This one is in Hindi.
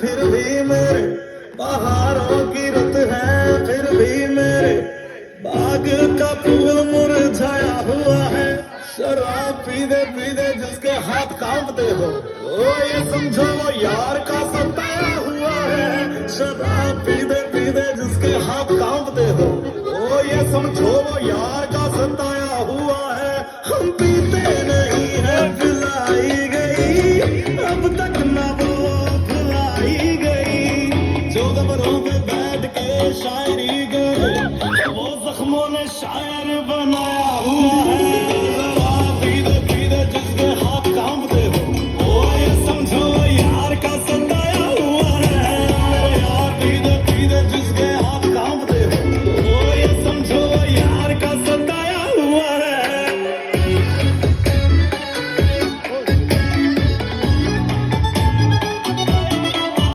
फिर भी मेरे पहाड़ों की रुत है, फिर भी मेरे बाग का फूल मुरझाया हुआ है। शराब पीते पीते जिसके हाथ कांपते हो, वो ये समझो वो यार का सताया हुआ है। शराब पीते पीते जिसके हाथ कांपते हो, वो ये समझो वो यार का सताया हुआ है। हम पीते नहीं है पिलाई गई, अब तक ना वो भुलाई गई। जो कब्रों पे बैठ के शायरी गए, वो जख्मों ने शायर बनाया हुआ है।